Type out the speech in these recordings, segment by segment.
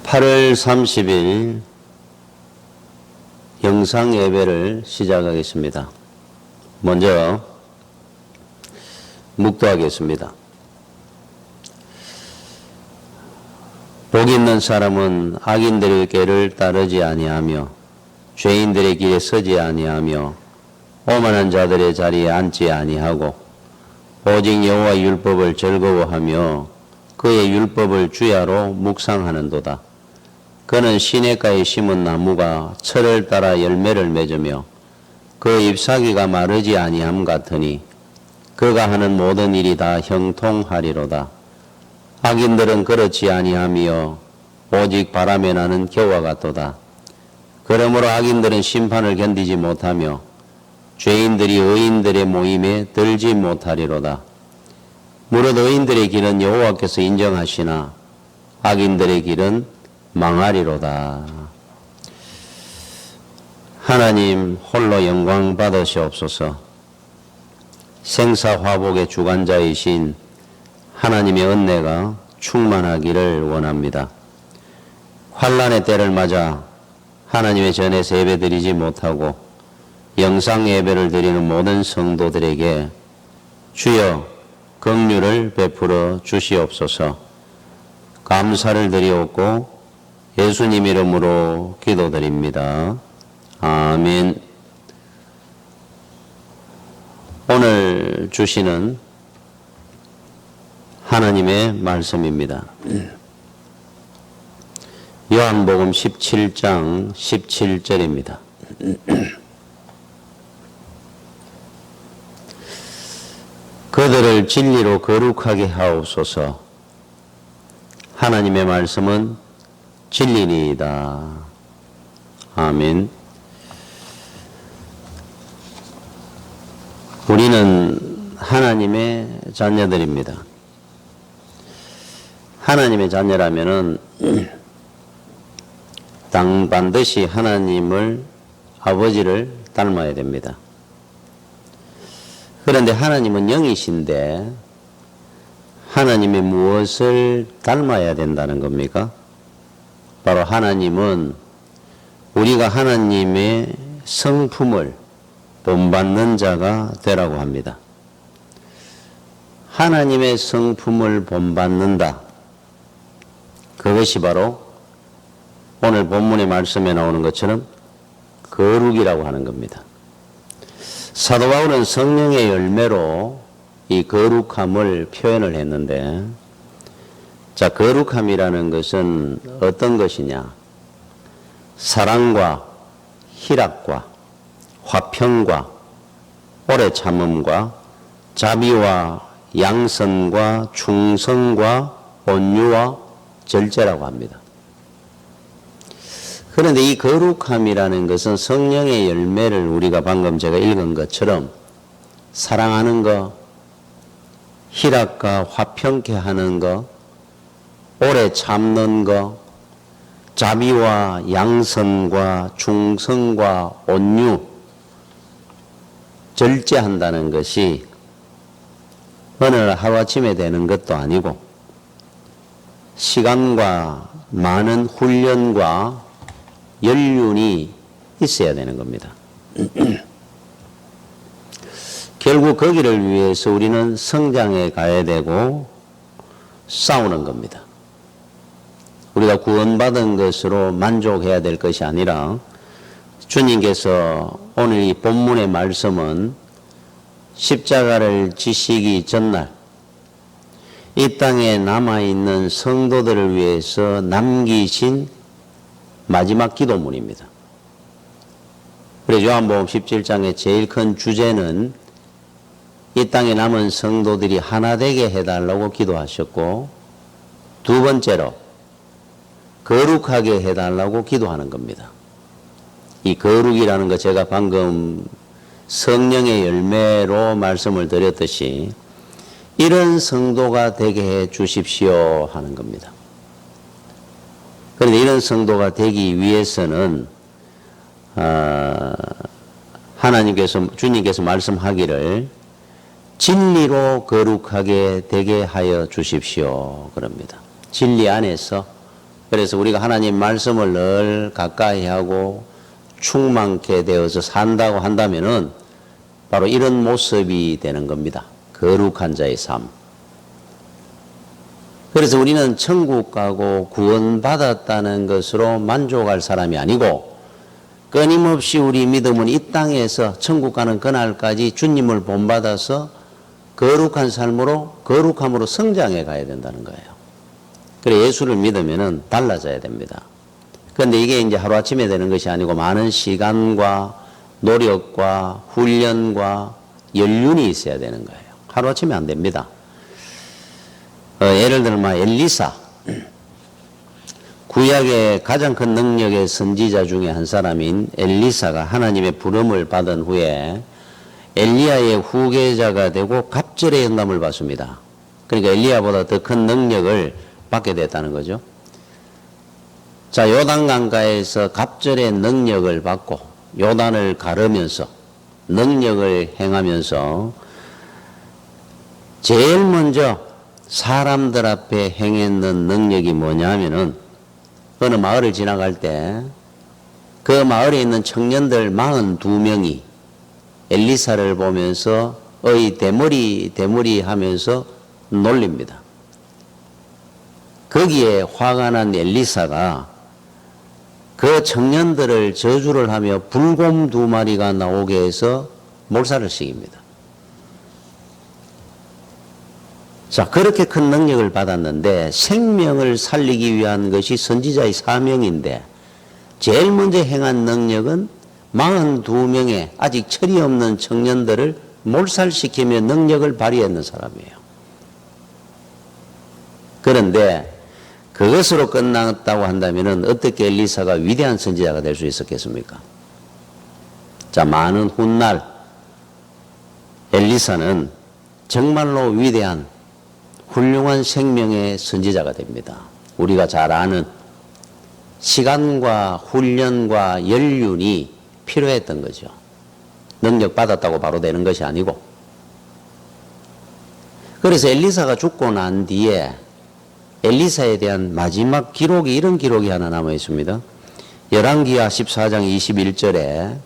8월 30일 영상 예배를 시작하겠습니다. 먼저 묵도하겠습니다. 복 있는 사람은 악인들의 꾀를 따르지 아니하며 죄인들의 길에 서지 아니하며 오만한 자들의 자리에 앉지 아니하고 오직 여호와의 율법을 즐거워하며 그의 율법을 주야로 묵상하는도다. 그는 시냇가에 심은 나무가 철을 따라 열매를 맺으며 그 잎사귀가 마르지 아니함 같으니 그가 하는 모든 일이 다 형통하리로다. 악인들은 그렇지 아니하며 오직 바람에 나는 겨와 같도다. 그러므로 악인들은 심판을 견디지 못하며 죄인들이 의인들의 모임에 들지 못하리로다. 무릇 의인들의 길은 여호와께서 인정하시나 악인들의 길은 망하리로다. 하나님 홀로 영광 받으시옵소서. 생사화복의 주관자이신 하나님의 은혜가 충만하기를 원합니다. 환난의 때를 맞아 하나님의 전에서 예배드리지 못하고 영상 예배를 드리는 모든 성도들에게 주여 긍휼을 베풀어 주시옵소서. 감사를 드리옵고 예수님 이름으로 기도드립니다. 아멘. 오늘 주시는 하나님의 말씀입니다. 요한복음 17장 17절입니다. 그들을 진리로 거룩하게 하옵소서. 하나님의 말씀은 진리니이다. 아멘. 우리는 하나님의 자녀들입니다. 하나님의 자녀라면은 반드시 하나님을 아버지를 닮아야 됩니다. 그런데 하나님은 영이신데 하나님의 무엇을 닮아야 된다는 겁니까? 바로 하나님은 우리가 하나님의 성품을 본받는 자가 되라고 합니다. 하나님의 성품을 본받는다. 그것이 바로 오늘 본문의 말씀에 나오는 것처럼 거룩이라고 하는 겁니다. 사도 바울은 성령의 열매로 이 거룩함을 표현을 했는데, 자, 거룩함이라는 것은 어떤 것이냐? 사랑과 희락과 화평과 오래 참음과 자비와 양선과 충성과 온유와 절제라고 합니다. 그런데 이 거룩함이라는 것은 성령의 열매를 우리가 방금 제가 읽은 것처럼 사랑하는 것, 희락과 화평케 하는 것, 오래 참는 것, 자비와 양선과 충성과 온유, 절제한다는 것이 어느 날 하루아침에 되는 것도 아니고 시간과 많은 훈련과 연륜이 있어야 되는 겁니다. 결국 거기를 위해서 우리는 성장해 가야 되고 싸우는 겁니다. 우리가 구원받은 것으로 만족해야 될 것이 아니라 주님께서 오늘 이 본문의 말씀은 십자가를 지시기 전날 이 땅에 남아있는 성도들을 위해서 남기신 마지막 기도문입니다. 그래서 요한복음 17장의 제일 큰 주제는 이 땅에 남은 성도들이 하나 되게 해달라고 기도하셨고, 두 번째로 거룩하게 해달라고 기도하는 겁니다. 이 거룩이라는 거 제가 방금 성령의 열매로 말씀을 드렸듯이 이런 성도가 되게 해 주십시오 하는 겁니다. 그런데 이런 성도가 되기 위해서는 주님께서 말씀하기를 진리로 거룩하게 되게 하여 주십시오 그럽니다. 진리 안에서 그래서 우리가 하나님 말씀을 늘 가까이 하고 충만케 되어서 산다고 한다면은 바로 이런 모습이 되는 겁니다. 거룩한 자의 삶. 그래서 우리는 천국 가고 구원받았다는 것으로 만족할 사람이 아니고 끊임없이 우리 믿음은 이 땅에서 천국 가는 그날까지 주님을 본받아서 거룩한 삶으로 거룩함으로 성장해 가야 된다는 거예요. 그래 예수를 믿으면은 달라져야 됩니다. 그런데 이게 이제 하루아침에 되는 것이 아니고 많은 시간과 노력과 훈련과 연륜이 있어야 되는 거예요. 하루아침에 안 됩니다. 예를 들면 엘리사, 구약의 가장 큰 능력의 선지자 중에 한 사람인 엘리사가 하나님의 부름을 받은 후에 엘리야의 후계자가 되고 갑절의 영감을 받습니다. 그러니까 엘리야보다 더 큰 능력을 받게 됐다는 거죠. 자, 요단강가에서 갑절의 능력을 받고 요단을 가르면서 능력을 행하면서 제일 먼저 사람들 앞에 행했는 능력이 뭐냐 하면은 어느 마을을 지나갈 때 그 마을에 있는 청년들 42명이 엘리사를 보면서 어이 대머리 대머리 하면서 놀립니다. 거기에 화가 난 엘리사가 그 청년들을 저주를 하며 불곰 2마리가 나오게 해서 몰살을 시킵니다. 자, 그렇게 큰 능력을 받았는데 생명을 살리기 위한 것이 선지자의 사명인데 제일 먼저 행한 능력은 42명의 아직 철이 없는 청년들을 몰살시키며 능력을 발휘했는 사람이에요. 그런데 그것으로 끝났다고 한다면 어떻게 엘리사가 위대한 선지자가 될 수 있었겠습니까? 자, 많은 훗날 엘리사는 정말로 위대한 훌륭한 생명의 선지자가 됩니다. 우리가 잘 아는 시간과 훈련과 연륜이 필요했던 거죠. 능력 받았다고 바로 되는 것이 아니고. 그래서 엘리사가 죽고 난 뒤에 엘리사에 대한 마지막 기록이 이런 기록이 하나 남아 있습니다. 열왕기하 14장 21절에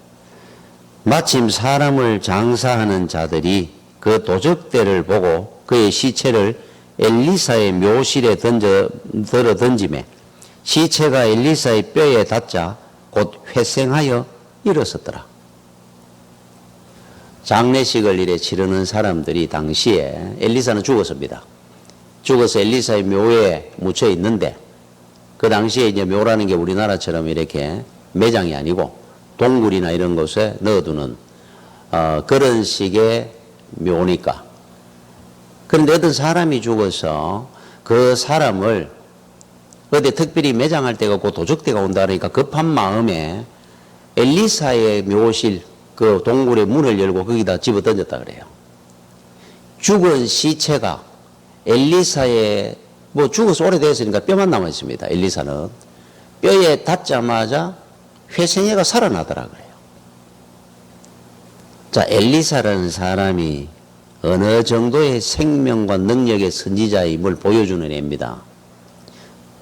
마침 사람을 장사하는 자들이 그 도적대를 보고 그의 시체를 엘리사의 묘실에 들어 던지매 시체가 엘리사의 뼈에 닿자 곧 회생하여 일어섰더라. 장례식을 이래 치르는 사람들이 당시에 엘리사는 죽었습니다. 죽어서 엘리사의 묘에 묻혀 있는데 그 당시에 이제 묘라는 게 우리나라처럼 이렇게 매장이 아니고 동굴이나 이런 곳에 넣어두는 그런 식의 묘니까. 그런데 어떤 사람이 죽어서 그 사람을 어디 특별히 매장할 때가 없고 도적대가 온다 그러니까 급한 마음에 엘리사의 묘실 그 동굴의 문을 열고 거기다 집어 던졌다 그래요. 죽은 시체가 엘리사의 뭐 죽어서 오래됐으니까 뼈만 남아 있습니다. 엘리사는 뼈에 닿자마자 회생애가 살아나더라 그래요. 자, 엘리사라는 사람이 어느 정도의 생명과 능력의 선지자임을 보여주는 애입니다.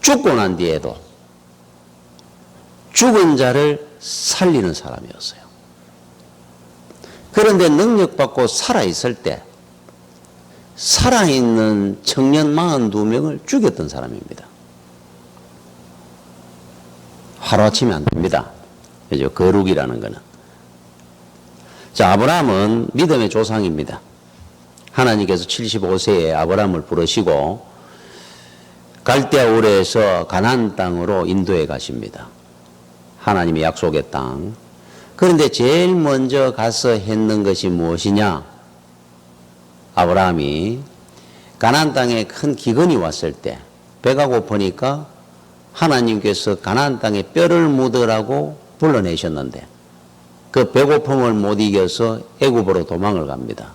죽고 난 뒤에도 죽은 자를 살리는 사람이었어요. 그런데 능력받고 살아있을 때 살아있는 청년 42명을 죽였던 사람입니다. 하루아침에 안 됩니다. 그죠? 거룩이라는 거는. 자, 아브라함은 믿음의 조상입니다. 하나님께서 75세에 아브라함을 부르시고 갈대아 우르에서 가나안 땅으로 인도해 가십니다. 하나님의 약속의 땅. 그런데 제일 먼저 가서 했는 것이 무엇이냐? 아브라함이 가나안 땅에 큰 기근이 왔을 때 배가 고프니까 하나님께서 가나안 땅에 뼈를 묻으라고 불러내셨는데 그 배고픔을 못 이겨서 애굽으로 도망을 갑니다.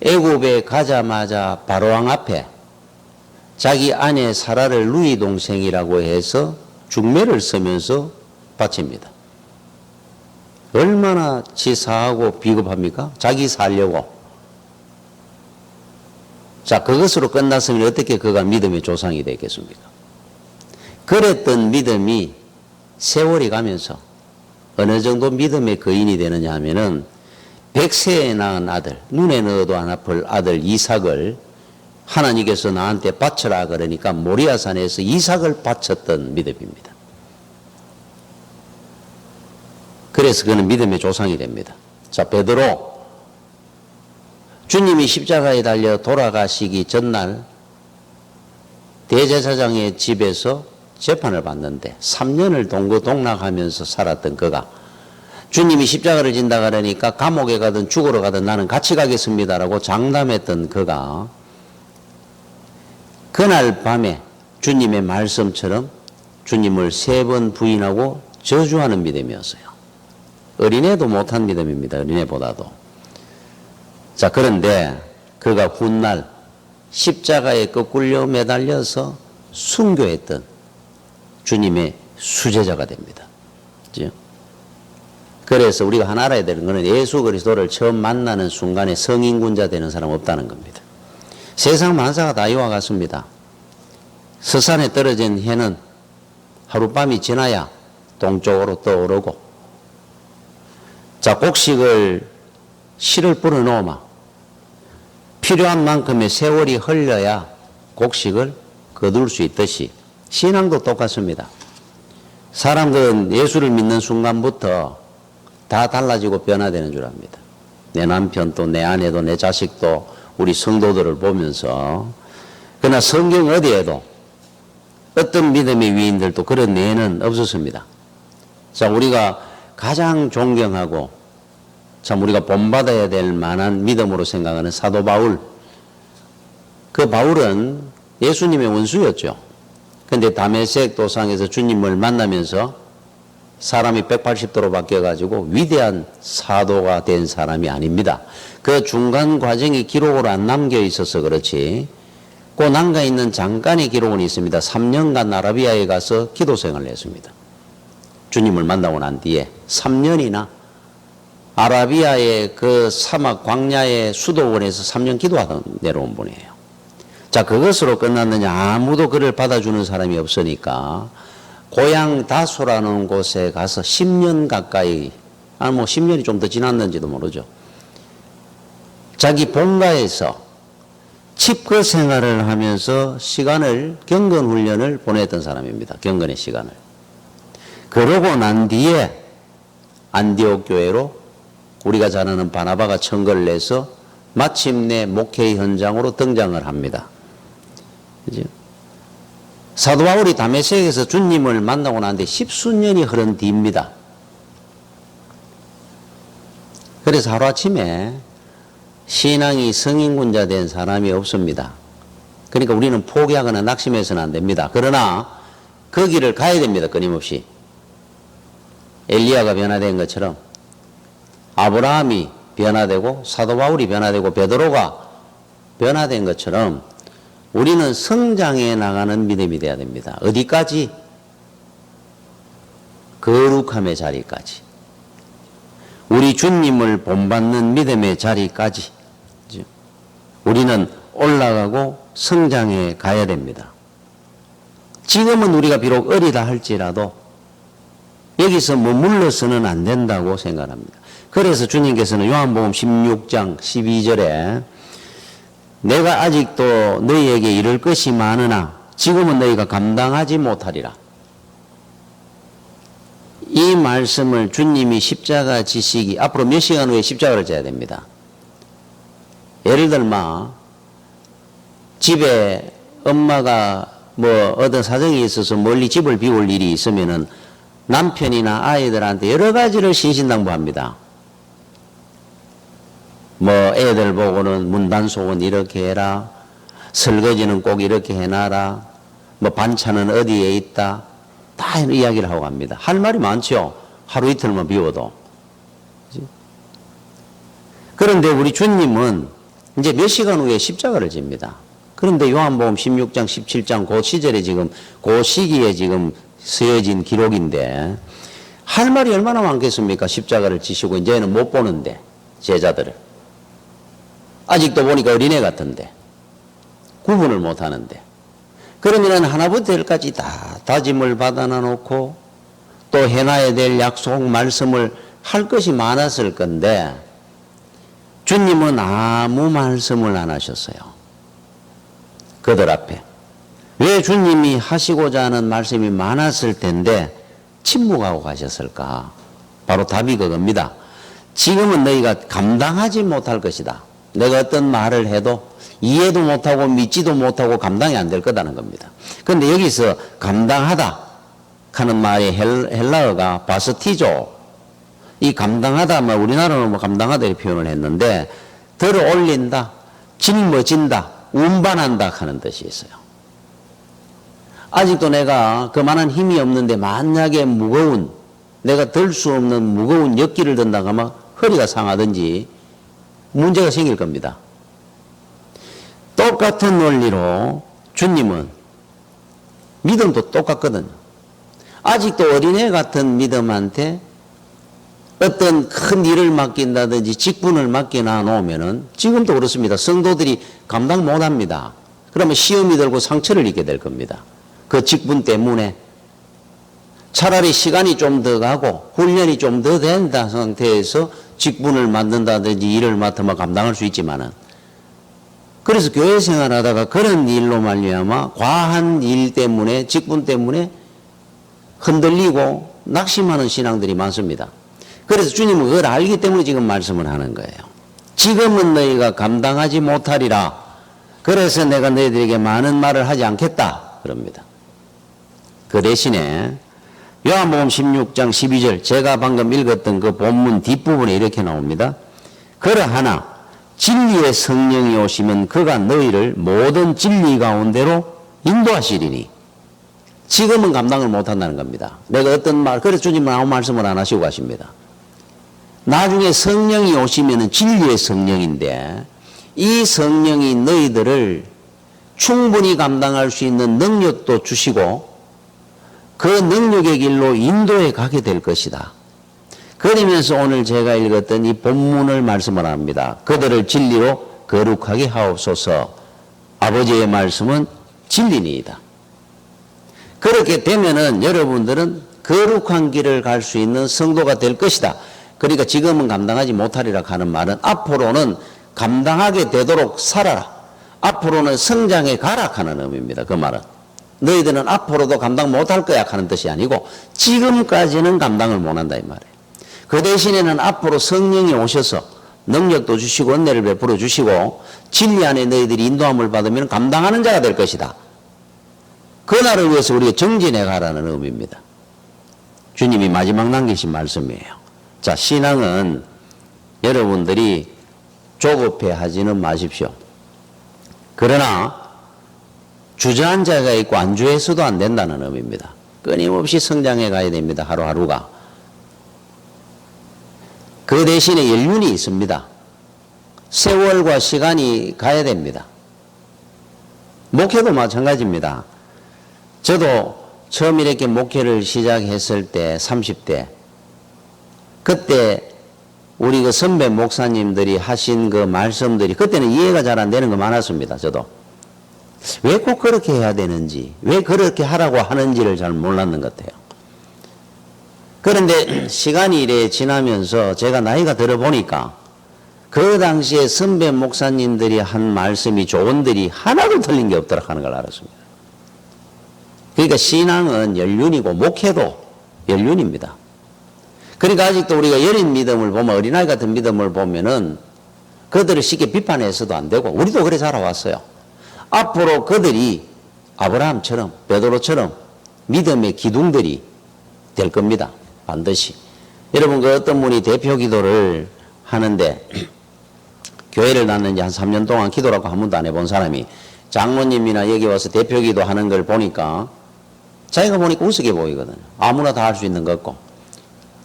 애굽에 가자마자 바로왕 앞에 자기 아내 사라를 누이 동생이라고 해서 중매를 쓰면서 바칩니다. 얼마나 치사하고 비겁합니까? 자기 살려고. 자, 그것으로 끝났으면 어떻게 그가 믿음의 조상이 되겠습니까? 그랬던 믿음이 세월이 가면서 어느 정도 믿음의 거인이 되느냐 하면은 100세에 낳은 아들, 눈에 넣어도 안 아플 아들 이삭을 하나님께서 나한테 바쳐라 그러니까 모리아산에서 이삭을 바쳤던 믿음입니다. 그래서 그는 믿음의 조상이 됩니다. 자, 베드로, 주님이 십자가에 달려 돌아가시기 전날 대제사장의 집에서 재판을 받는데 3년을 동고동락하면서 살았던 그가 주님이 십자가를 진다 그러니까 감옥에 가든 죽으러 가든 나는 같이 가겠습니다라고 장담했던 그가 그날 밤에 주님의 말씀처럼 주님을 3번 부인하고 저주하는 믿음이었어요. 어린애도 못한 믿음입니다. 어린애보다도. 자, 그런데 그가 훗날 십자가에 거꾸려 매달려서 순교했던 주님의 수제자가 됩니다. 그렇죠? 그래서 우리가 하나 알아야 되는 것은 예수 그리스도를 처음 만나는 순간에 성인군자 되는 사람 없다는 겁니다. 세상 만사가 다 이와 같습니다. 서산에 떨어진 해는 하룻밤이 지나야 동쪽으로 떠오르고, 자, 곡식을 실을 뿌려놓으면 필요한 만큼의 세월이 흘러야 곡식을 거둘 수 있듯이 신앙도 똑같습니다. 사람들은 예수를 믿는 순간부터 다 달라지고 변화되는 줄 압니다. 내 남편도 내 아내도 내 자식도 우리 성도들을 보면서. 그러나 성경 어디에도 어떤 믿음의 위인들도 그런 예는 없었습니다. 자, 우리가 가장 존경하고 참 우리가 본받아야 될 만한 믿음으로 생각하는 사도 바울. 그 바울은 예수님의 원수였죠. 그런데 다메섹 도상에서 주님을 만나면서 사람이 180도로 바뀌어가지고 위대한 사도가 된 사람이 아닙니다. 그 중간 과정이 기록으로 안 남겨 있어서 그렇지 그 남가 있는 잠깐의 기록은 있습니다. 3년간 아라비아에 가서 기도 생활을 했습니다. 주님을 만나고 난 뒤에 3년이나 아라비아의 그 사막 광야의 수도원에서 3년 기도하다 내려온 분이에요. 자, 그것으로 끝났느냐? 아무도 그를 받아주는 사람이 없으니까 고향 다소라는 곳에 가서 10년 가까이, 아니 뭐 10년이 좀 더 지났는지도 모르죠. 자기 본가에서 칩거 생활을 하면서 시간을, 경건 훈련을 보냈던 사람입니다. 경건의 시간을. 그러고 난 뒤에 안디옥 교회로 우리가 잘 아는 바나바가 청거를 내서 마침내 목회 현장으로 등장을 합니다. 그죠? 사도 바울이 다메섹에서 주님을 만나고 난 뒤에 10수년이 흐른 뒤입니다. 그래서 하루아침에 신앙이 성인군자 된 사람이 없습니다. 그러니까 우리는 포기하거나 낙심해서는 안 됩니다. 그러나 그 길을 가야 됩니다. 끊임없이. 엘리야가 변화된 것처럼 아브라함이 변화되고 사도 바울이 변화되고 베드로가 변화된 것처럼 우리는 성장해 나가는 믿음이 되어야 됩니다. 어디까지? 거룩함의 자리까지. 우리 주님을 본받는 믿음의 자리까지. 우리는 올라가고 성장해 가야 됩니다. 지금은 우리가 비록 어리다 할지라도 여기서 머물러서는 안 된다고 생각합니다. 그래서 주님께서는 요한복음 16장 12절에 내가 아직도 너희에게 이를 것이 많으나 지금은 너희가 감당하지 못하리라. 이 말씀을 주님이 십자가 지시기 앞으로 몇 시간 후에 십자가를 져야 됩니다. 예를 들면 집에 엄마가 뭐 어떤 사정이 있어서 멀리 집을 비울 일이 있으면은 남편이나 아이들한테 여러 가지를 신신당부합니다. 뭐 애들 보고는 문단속은 이렇게 해라, 설거지는 꼭 이렇게 해놔라, 뭐 반찬은 어디에 있다, 다 이야기를 하고 갑니다. 할 말이 많죠. 하루 이틀만 비워도. 그치? 그런데 우리 주님은 이제 몇 시간 후에 십자가를 집니다. 그런데 요한복음 16장 17장 그 시절에 지금 그 시기에 지금 쓰여진 기록인데 할 말이 얼마나 많겠습니까? 십자가를 지시고 이제는 못 보는데 제자들을 아직도 보니까 어린애 같은데 구분을 못 하는데 그러면은 하나부터 열까지 다 다짐을 받아놔 놓고 또 해놔야 될 약속 말씀을 할 것이 많았을 건데 주님은 아무 말씀을 안 하셨어요. 그들 앞에. 왜 주님이 하시고자 하는 말씀이 많았을 텐데 침묵하고 가셨을까? 바로 답이 그겁니다. 지금은 너희가 감당하지 못할 것이다. 내가 어떤 말을 해도 이해도 못하고 믿지도 못하고 감당이 안 될 거다는 겁니다. 그런데 여기서 감당하다 하는 말의 헬라어가 바스티조. 이 감당하다, 우리나라는 감당하다 이렇게 표현을 했는데 들어 올린다, 짊어진다, 운반한다 하는 뜻이 있어요. 아직도 내가 그만한 힘이 없는데 만약에 무거운, 내가 들 수 없는 무거운 역기를 든다고 하면 허리가 상하든지 문제가 생길 겁니다. 똑같은 논리로 주님은 믿음도 똑같거든요. 아직도 어린애 같은 믿음한테 어떤 큰 일을 맡긴다든지 직분을 맡겨놔 놓으면은 지금도 그렇습니다. 성도들이 감당 못 합니다. 그러면 시험이 들고 상처를 입게 될 겁니다. 그 직분 때문에 차라리 시간이 좀 더 가고 훈련이 좀 더 된다 상태에서 직분을 맡는다든지 일을 맡으면 감당할 수 있지만은 그래서 교회 생활하다가 그런 일로 말미암아 과한 일 때문에 직분 때문에 흔들리고 낙심하는 신앙들이 많습니다. 그래서 주님은 그걸 알기 때문에 지금 말씀을 하는 거예요. 지금은 너희가 감당하지 못하리라. 그래서 내가 너희들에게 많은 말을 하지 않겠다. 그럽니다. 그 대신에 요한복음 16장 12절 제가 방금 읽었던 그 본문 뒷부분에 이렇게 나옵니다. 그러하나 진리의 성령이 오시면 그가 너희를 모든 진리 가운데로 인도하시리니 지금은 감당을 못한다는 겁니다. 내가 어떤 말, 그래서 주님은 아무 말씀을 안 하시고 가십니다. 나중에 성령이 오시면 진리의 성령인데 이 성령이 너희들을 충분히 감당할 수 있는 능력도 주시고 그 능력의 길로 인도해 가게 될 것이다. 그러면서 오늘 제가 읽었던 이 본문을 말씀을 합니다. 그들을 진리로 거룩하게 하옵소서. 아버지의 말씀은 진리니이다. 그렇게 되면은 여러분들은 거룩한 길을 갈 수 있는 성도가 될 것이다. 그러니까 지금은 감당하지 못하리라 하는 말은 앞으로는 감당하게 되도록 살아라. 앞으로는 성장해 가라 하는 의미입니다. 그 말은. 너희들은 앞으로도 감당 못할 거야 하는 뜻이 아니고 지금까지는 감당을 못한다 이 말이에요. 그 대신에는 앞으로 성령이 오셔서 능력도 주시고 은혜를 베풀어 주시고 진리 안에 너희들이 인도함을 받으면 감당하는 자가 될 것이다. 그날을 위해서 우리가 정진해 가라는 의미입니다. 주님이 마지막 남기신 말씀이에요. 자, 신앙은 여러분들이 조급해 하지는 마십시오. 그러나 주저앉아가 있고 안주해서도 안 된다는 의미입니다. 끊임없이 성장해 가야 됩니다. 하루하루가. 그 대신에 연륜이 있습니다. 세월과 시간이 가야 됩니다. 목회도 마찬가지입니다. 저도 처음 이렇게 목회를 시작했을 때 30대 그때 우리 그 선배 목사님들이 하신 그 말씀들이 그때는 이해가 잘 안 되는 거 많았습니다. 저도 왜 꼭 그렇게 해야 되는지 왜 그렇게 하라고 하는지를 잘 몰랐는 것 같아요. 그런데 시간이 이래 지나면서 제가 나이가 들어보니까 그 당시에 선배 목사님들이 한 말씀이 조언들이 하나도 틀린 게 없더라 하는 걸 알았습니다. 그러니까 신앙은 연륜이고 목회도 연륜입니다. 그러니까 아직도 우리가 여린 믿음을 보면 어린아이 같은 믿음을 보면은 그들을 쉽게 비판해서도 안 되고 우리도 그래 자라왔어요. 앞으로 그들이 아브라함처럼 베드로처럼 믿음의 기둥들이 될 겁니다. 반드시. 여러분 그 어떤 분이 대표 기도를 하는데 교회를 다녔는지 한 3년 동안 기도라고 한 번도 안 해본 사람이 장로님이나 여기 와서 대표 기도 하는 걸 보니까 자기가 보니까 우스개 보이거든요. 아무나 다 할 수 있는 것 같고.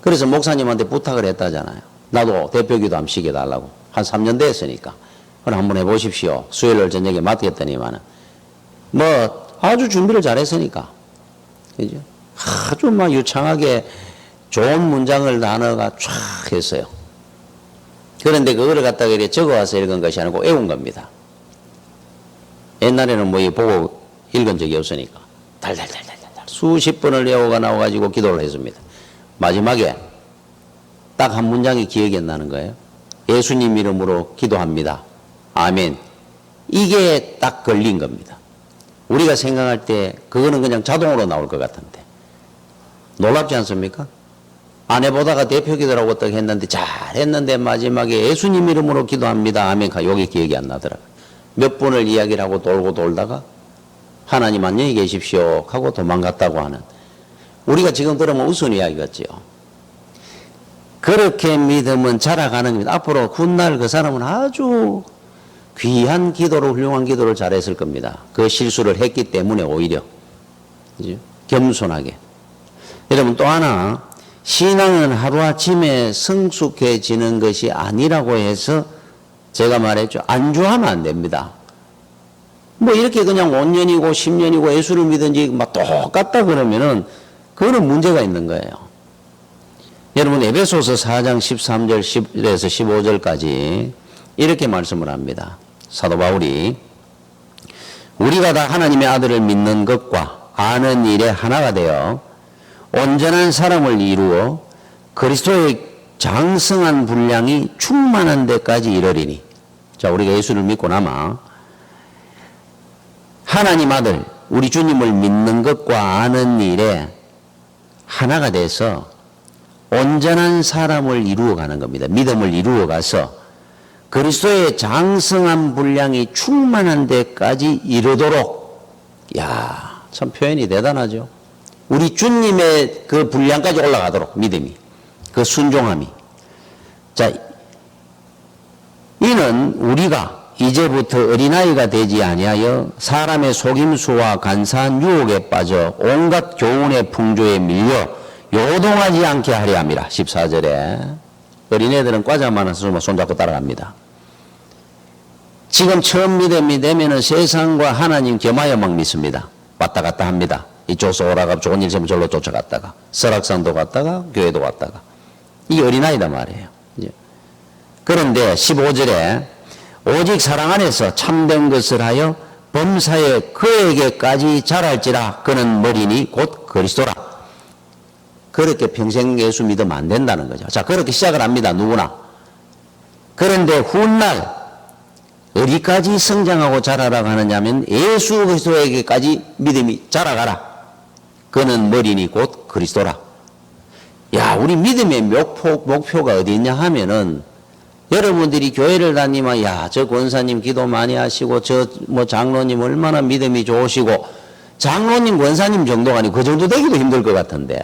그래서 목사님한테 부탁을 했다잖아요. 나도 대표 기도 한번 시켜달라고. 한 3년 됐으니까. 그럼 한번 해보십시오. 수요일 저녁에 맡겠더니만은. 아주 준비를 잘했으니까. 그죠? 아주 유창하게 좋은 문장을 단어가 쫙 했어요. 그런데 그거를 갖다가 이렇게 적어와서 읽은 것이 아니고 외운 겁니다. 옛날에는 보고 읽은 적이 없으니까. 달달달달달 수십 번을 외워가 나와가지고 기도를 했습니다. 마지막에 딱 한 문장이 기억이 안 나는 거예요. 예수님 이름으로 기도합니다. 아멘. 이게 딱 걸린 겁니다. 우리가 생각할 때 그거는 그냥 자동으로 나올 것 같은데 놀랍지 않습니까? 안 해보다가 대표 기도라고 어떻게 했는데 잘했는데 마지막에 예수님 이름으로 기도합니다. 아멘. 여기 기억이 안 나더라고요. 몇 번을 이야기를 하고 돌고 돌다가 하나님 안녕히 계십시오 하고 도망갔다고 하는, 우리가 지금 들으면 우스운 이야기 같지요. 그렇게 믿음은 자라가는 겁니다. 앞으로 훗날 그 사람은 아주 귀한 기도로, 훌륭한 기도를 잘했을 겁니다. 그 실수를 했기 때문에 오히려. 그죠? 겸손하게. 여러분 또 하나, 신앙은 하루아침에 성숙해지는 것이 아니라고 해서 제가 말했죠. 안주하면 안 됩니다. 뭐 이렇게 그냥 5년이고 10년이고 예수를 믿은지 막 똑같다 그러면은 그거는 문제가 있는 거예요. 여러분 에베소서 4장 13절 10에서 15절까지 이렇게 말씀을 합니다. 사도 바울이 우리가 다 하나님의 아들을 믿는 것과 아는 일에 하나가 되어 온전한 사람을 이루어 그리스도의 장성한 분량이 충만한 데까지 이르리니. 자, 우리가 예수를 믿고 나마 하나님 아들 우리 주님을 믿는 것과 아는 일에 하나가 돼서 온전한 사람을 이루어가는 겁니다. 믿음을 이루어가서 그리스도의 장성한 분량이 충만한 데까지 이르도록. 야, 참 표현이 대단하죠. 우리 주님의 그 분량까지 올라가도록 믿음이, 그 순종함이. 자, 이는 우리가 이제부터 어린아이가 되지 아니하여 사람의 속임수와 간사한 유혹에 빠져 온갖 교훈의 풍조에 밀려 요동하지 않게 하려 함이라. 14절에 어린애들은 과자 많아서 손잡고 따라갑니다. 지금 처음 믿음이 되면은 세상과 하나님 겸하여 막 믿습니다. 왔다 갔다 합니다. 이쪽에서 오라가 좋은 일 있으면 절로 쫓아갔다가 설악산도 갔다가 교회도 갔다가. 이게 어린아이다 말이에요. 그런데 15절에 오직 사랑 안에서 참된 것을 하여 범사에 그에게까지 자랄지라. 그는 머리니 곧 그리스도라. 그렇게 평생 예수 믿으면 안 된다는 거죠. 자, 그렇게 시작을 합니다. 누구나. 그런데 훗날 어디까지 성장하고 자라라고 하느냐면 예수 그리스도에게까지 믿음이 자라가라. 그는 머리니 곧 그리스도라. 야, 우리 믿음의 목표가 어디 있냐 하면은 여러분들이 교회를 다니면 야, 저 권사님 기도 많이 하시고 저 뭐 장로님 얼마나 믿음이 좋으시고, 장로님 권사님 정도가 아니고 그 정도 되기도 힘들 것 같은데,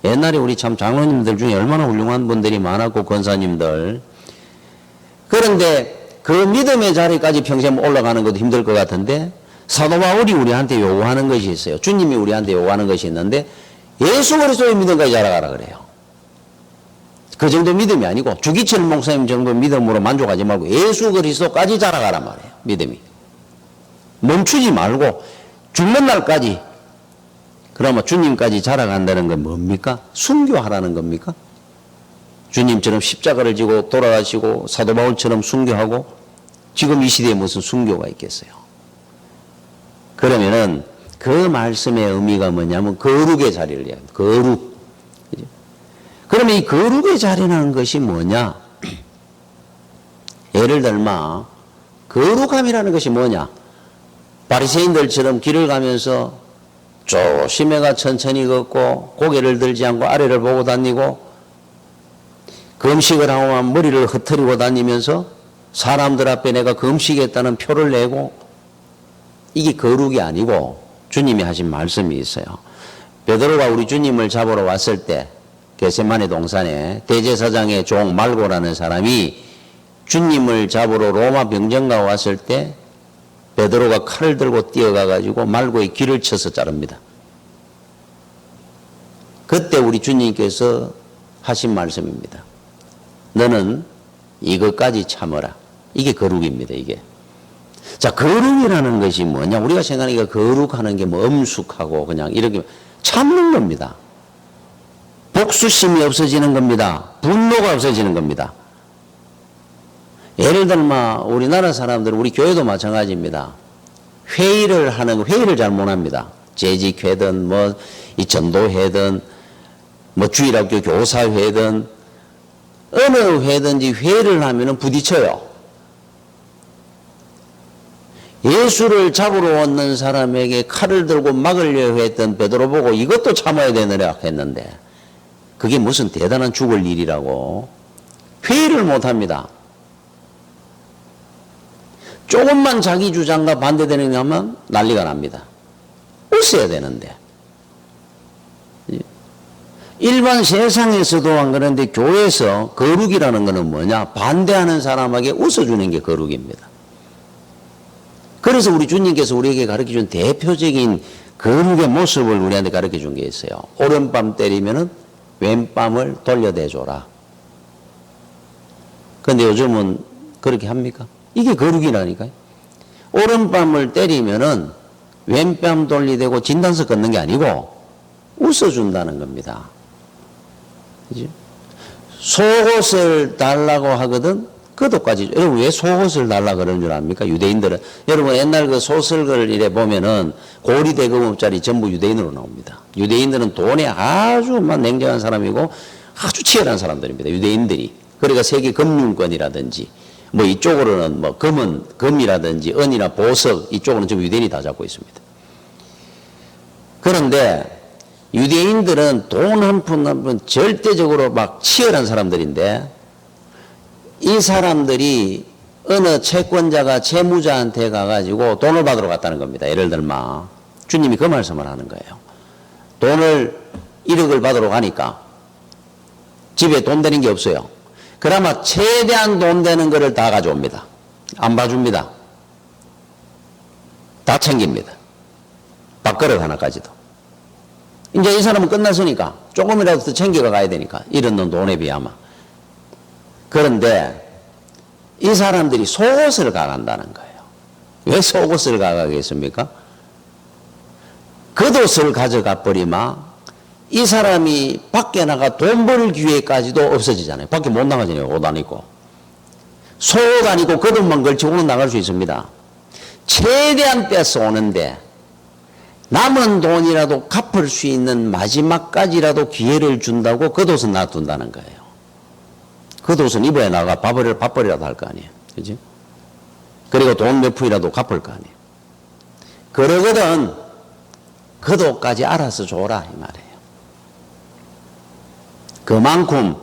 옛날에 우리 참 장로님들 중에 얼마나 훌륭한 분들이 많았고 권사님들. 그런데 그 믿음의 자리까지 평생 올라가는 것도 힘들 것 같은데 사도 바울이 우리한테 요구하는 것이 있어요. 주님이 우리한테 요구하는 것이 있는데 예수 그리스도의 믿음까지 자라가라 그래요. 그 정도 믿음이 아니고 주기철 목사님 정도 믿음으로 만족하지 말고 예수 그리스도까지 자라가란 말이에요. 믿음이. 멈추지 말고 죽는 날까지. 그러면 주님까지 자라간다는 건 뭡니까? 순교하라는 겁니까? 주님처럼 십자가를 지고 돌아가시고 사도 바울처럼 순교하고 지금 이 시대에 무슨 순교가 있겠어요? 그러면은 그 말씀의 의미가 뭐냐면 거룩의 자리를 얘기합니다. 거룩. 그러면 이 거룩의 자리라는 것이 뭐냐? 예를 들면 거룩함이라는 것이 뭐냐? 바리새인들처럼 길을 가면서 조심해가 천천히 걷고 고개를 들지 않고 아래를 보고 다니고 금식을 하고만 머리를 흐트리고 다니면서 사람들 앞에 내가 금식했다는 표를 내고, 이게 거룩이 아니고 주님이 하신 말씀이 있어요. 베드로가 우리 주님을 잡으러 왔을 때 겟세마네 동산에 대제사장의 종 말고라는 사람이 주님을 잡으러 로마 병정가 왔을 때 베드로가 칼을 들고 뛰어가 가지고 말고의 귀를 쳐서 자릅니다. 그때 우리 주님께서 하신 말씀입니다. 너는 이것까지 참어라. 이게 거룩입니다. 이게. 자, 거룩이라는 것이 뭐냐? 우리가 생각하니까 거룩하는 게 뭐 엄숙하고 그냥 이렇게 참는 겁니다. 복수심이 없어지는 겁니다. 분노가 없어지는 겁니다. 예를 들면 우리나라 사람들, 우리 교회도 마찬가지입니다. 회의를 하는, 회의를 잘 못합니다. 재직회든, 뭐, 이 전도회든, 뭐, 주일학교 교사회든, 어느 회든지 회의를 하면은 부딪혀요. 예수를 잡으러 왔는 사람에게 칼을 들고 막으려 했던 베드로 보고 이것도 참아야 되느라 했는데, 그게 무슨 대단한 죽을 일이라고. 회의를 못합니다. 조금만 자기 주장과 반대되는 게 하면 난리가 납니다. 웃어야 되는데. 일반 세상에서도 안 그런데 교회에서 거룩이라는 것은 뭐냐? 반대하는 사람에게 웃어주는 게 거룩입니다. 그래서 우리 주님께서 우리에게 가르쳐준 대표적인 거룩의 모습을 우리한테 가르쳐준 게 있어요. 오른밤 때리면은 왼밤을 돌려대줘라. 그런데 요즘은 그렇게 합니까? 이게 거룩이라니까요. 오른밤을 때리면은 왼뺨 돌리대고 진단서 걷는 게 아니고 웃어준다는 겁니다. 그죠? 속옷을 달라고 하거든. 그도까지. 여러분 왜 속옷을 달라고 그러는 줄 압니까? 유대인들은. 여러분 옛날 그 소설글 이래 보면은 고리 대금업자리 전부 유대인으로 나옵니다. 유대인들은 돈에 아주 냉정한 사람이고 아주 치열한 사람들입니다. 유대인들이. 그러니까 세계 금융권이라든지 뭐 이쪽으로는 뭐 금이라든지 은이나 보석 이쪽으로는 전부 유대인이 다 잡고 있습니다. 그런데 유대인들은 돈 한 푼 한 푼 절대적으로 막 치열한 사람들인데 이 사람들이 어느 채권자가 채무자한테 가가지고 돈을 받으러 갔다는 겁니다. 예를 들면 주님이 그 말씀을 하는 거예요. 돈을 1억을 받으러 가니까 집에 돈 되는 게 없어요. 그나마 최대한 돈 되는 거를 다 가져옵니다. 안 봐줍니다. 다 챙깁니다. 밥그릇 하나까지도. 이제 이 사람은 끝났으니까 조금이라도 더 챙겨가 가야 되니까 이런 돈에 비하면. 그런데 이 사람들이 속옷을 가간다는 거예요. 왜 속옷을 가가겠습니까? 겉옷을 가져가 버리면 이 사람이 밖에 나가 돈 벌 기회까지도 없어지잖아요. 밖에 못 나가잖아요. 옷 안 입고. 속옷 안 입고 겉옷만 걸치고는 나갈 수 있습니다. 최대한 뺏어오는데 남은 돈이라도 갚을 수 있는 마지막까지라도 기회를 준다고 겉옷은 놔둔다는 거예요. 겉옷은 입어야 나가 밥벌이라도 할 거 아니에요. 그지? 그리고 돈 몇 푼이라도 갚을 거 아니에요. 그러거든 겉옷까지 알아서 줘라 이 말이에요. 그만큼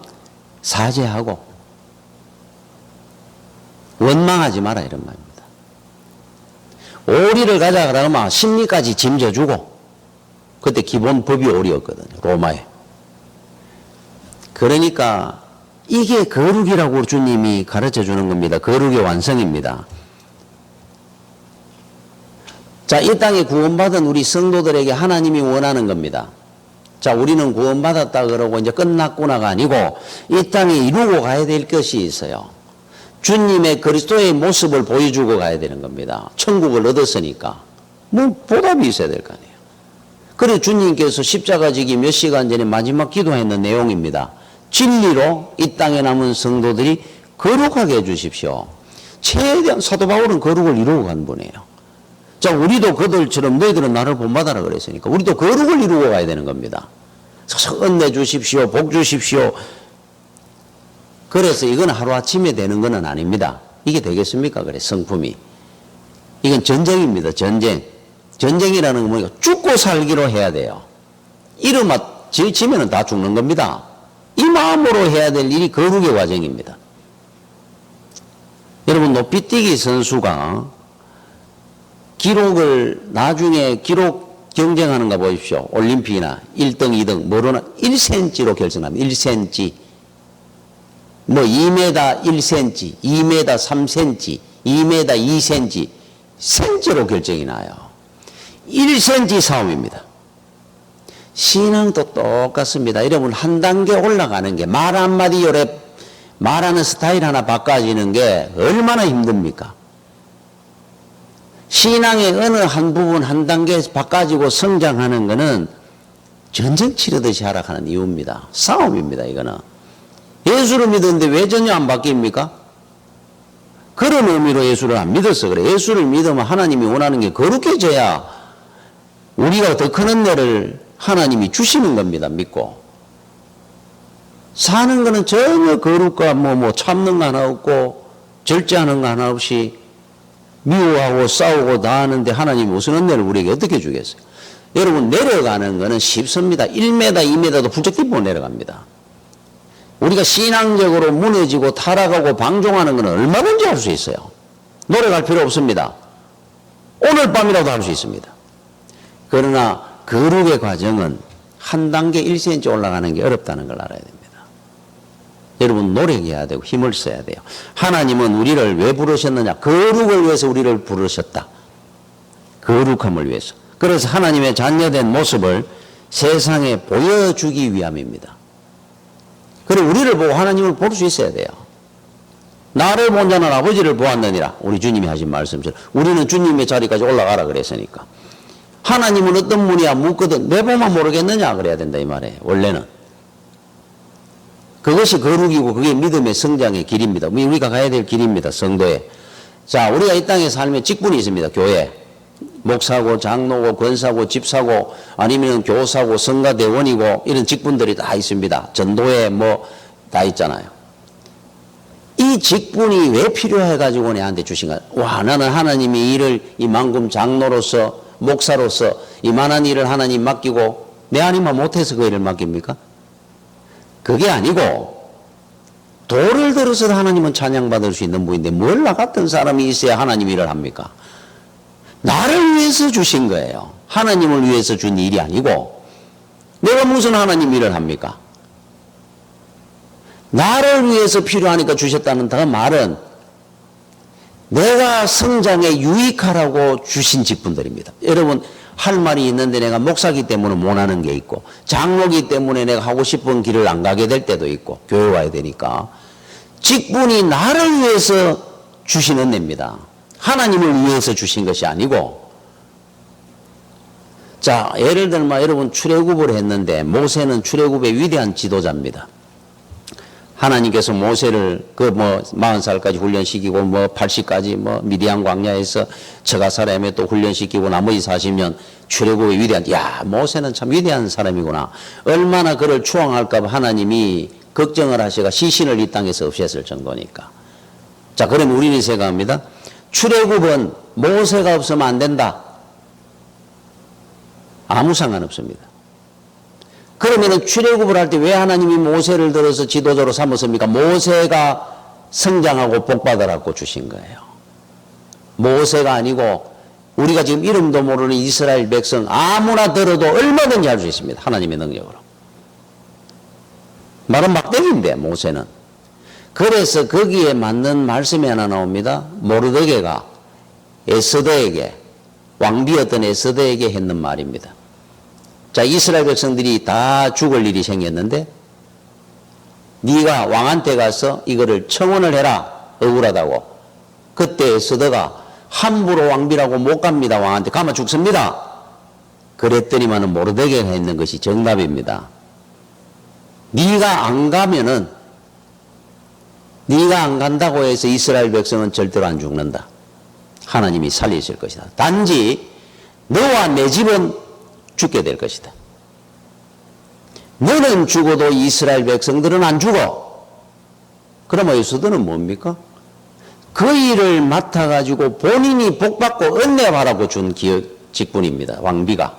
사죄하고 원망하지 마라 이런 말입니다. 오리를 가자 그러면 심리까지 짐져주고 그때 기본 법이 오리였거든요. 로마에. 그러니까 이게 거룩이라고 주님이 가르쳐 주는 겁니다. 거룩의 완성입니다. 자, 이 땅에 구원받은 우리 성도들에게 하나님이 원하는 겁니다. 자, 우리는 구원받았다 그러고 이제 끝났구나가 아니고 이 땅에 이루고 가야 될 것이 있어요. 주님의 그리스도의 모습을 보여주고 가야 되는 겁니다. 천국을 얻었으니까. 뭐 보답이 있어야 될 거 아니에요. 그래서 주님께서 십자가 지기 몇 시간 전에 마지막 기도했는 내용입니다. 진리로 이 땅에 남은 성도들이 거룩하게 해주십시오. 최대한 사도 바울은 거룩을 이루고 간 분이에요. 자, 우리도 그들처럼 너희들은 나를 본받아라 그랬으니까 우리도 거룩을 이루고 가야 되는 겁니다. 은혜 주십시오. 복 주십시오. 그래서 이건 하루아침에 되는 건 아닙니다. 이게 되겠습니까? 그래, 성품이. 이건 전쟁입니다. 전쟁. 전쟁이라는 건 뭐니까 죽고 살기로 해야 돼요. 이름만 지으면 다 죽는 겁니다. 이 마음으로 해야 될 일이 거룩의 과정입니다. 여러분, 높이뛰기 선수가 기록을 나중에 기록 경쟁하는 거 보십시오. 올림픽이나 1등, 2등, 뭐로나 1cm로 결승합니다. 1cm. 뭐 2m 1cm, 2m 3cm, 2m 2cm, cm로 결정이 나요. 1cm 싸움입니다. 신앙도 똑같습니다. 여러분, 한 단계 올라가는 게 말 한마디 요래 말하는 스타일 하나 바꿔지는 게 얼마나 힘듭니까? 신앙의 어느 한 부분 한 단계 바꿔지고 성장하는 것은 전쟁 치르듯이 하락하는 이유입니다. 싸움입니다. 이거는. 예수를 믿었는데 왜 전혀 안 바뀝니까? 그런 의미로 예수를 안 믿었어. 그래. 예수를 믿으면 하나님이 원하는 게 거룩해져야 우리가 더 큰 은혜를 하나님이 주시는 겁니다. 믿고. 사는 거는 전혀 거룩과 뭐 참는 거 하나 없고 절제하는 거 하나 없이 미워하고 싸우고 다 하는데 하나님이 무슨 은혜를 우리에게 어떻게 주겠어요? 여러분, 내려가는 거는 쉽습니다. 1m, 2m도 부쩍 뛰고 내려갑니다. 우리가 신앙적으로 무너지고 타락하고 방종하는 것은 얼마든지 할 수 있어요. 노력할 필요 없습니다. 오늘 밤이라도 할 수 있습니다. 그러나 거룩의 과정은 한 단계 1cm 올라가는 게 어렵다는 걸 알아야 됩니다. 여러분, 노력해야 되고 힘을 써야 돼요. 하나님은 우리를 왜 부르셨느냐? 거룩을 위해서 우리를 부르셨다. 거룩함을 위해서. 그래서 하나님의 자녀된 모습을 세상에 보여주기 위함입니다. 그리고 우리를 보고 하나님을 볼 수 있어야 돼요. 나를 본 자는 아버지를 보았느니라. 우리 주님이 하신 말씀처럼. 우리는 주님의 자리까지 올라가라 그랬으니까. 하나님은 어떤 분이야 묻거든 내 보면 모르겠느냐 그래야 된다 이 말이에요. 원래는. 그것이 거룩이고 그게 믿음의 성장의 길입니다. 우리가 가야 될 길입니다. 성도에. 자, 우리가 이 땅에 살면 직분이 있습니다. 교회. 목사고 장로고 권사고 집사고 아니면 교사고 성가대원이고 이런 직분들이 다 있습니다. 전도에 뭐 다 있잖아요. 이 직분이 왜 필요해가지고 내한테 주신가? 와, 나는 하나님이 일을 이만큼 장로로서 목사로서 이만한 일을 하나님 맡기고 내 아니면 못해서 그 일을 맡깁니까? 그게 아니고 돌을 들어서 하나님은 찬양받을 수 있는 분인데 뭘 나 같은 사람이 있어야 하나님 일을 합니까? 나를 위해서 주신 거예요. 하나님을 위해서 준 일이 아니고 내가 무슨 하나님 일을 합니까? 나를 위해서 필요하니까 주셨다는 그 말은 내가 성장에 유익하라고 주신 직분들입니다. 여러분, 할 말이 있는데 내가 목사기 때문에 못하는 게 있고 장로기 때문에 내가 하고 싶은 길을 안 가게 될 때도 있고 교회 와야 되니까 직분이 나를 위해서 주신 은혜입니다. 하나님을 위해서 주신 것이 아니고. 자, 예를 들면 여러분 출애굽을 했는데 모세는 출애굽의 위대한 지도자입니다. 하나님께서 모세를 40살까지 훈련시키고 80까지 미디안 광야에서 처가사람에 또 훈련시키고 나머지 40년 출애굽의 위대한, 야, 모세는 참 위대한 사람이구나. 얼마나 그를 추앙할까 봐 하나님이 걱정을 하시가 시신을 이 땅에서 없앴을 정도니까. 자, 그러면 우리는 생각합니다. 출애굽은 모세가 없으면 안 된다. 아무 상관없습니다. 그러면은 출애굽을 할 때 왜 하나님이 모세를 들어서 지도자로 삼았습니까? 모세가 성장하고 복받으라고 주신 거예요. 모세가 아니고 우리가 지금 이름도 모르는 이스라엘 백성 아무나 들어도 얼마든지 할 수 있습니다. 하나님의 능력으로. 말은 막대기인데 모세는. 그래서 거기에 맞는 말씀이 하나 나옵니다. 모르드게가 에스더에게, 왕비였던 에스더에게 했는 말입니다. 자, 이스라엘 백성들이 다 죽을 일이 생겼는데 네가 왕한테 가서 이거를 청혼을 해라. 억울하다고. 그때 에스더가 함부로 왕비라고 못 갑니다. 왕한테 가면 죽습니다. 그랬더니만은 모르드게가 했는 것이 정답입니다. 네가 안 가면은, 네가 안 간다고 해서 이스라엘 백성은 절대로 안 죽는다. 하나님이 살리실 것이다. 단지 너와 내 집은 죽게 될 것이다. 너는 죽어도 이스라엘 백성들은 안 죽어. 그러면 에스더는 뭡니까? 그 일을 맡아가지고 본인이 복받고 은혜 바라고 준 직분입니다. 왕비가.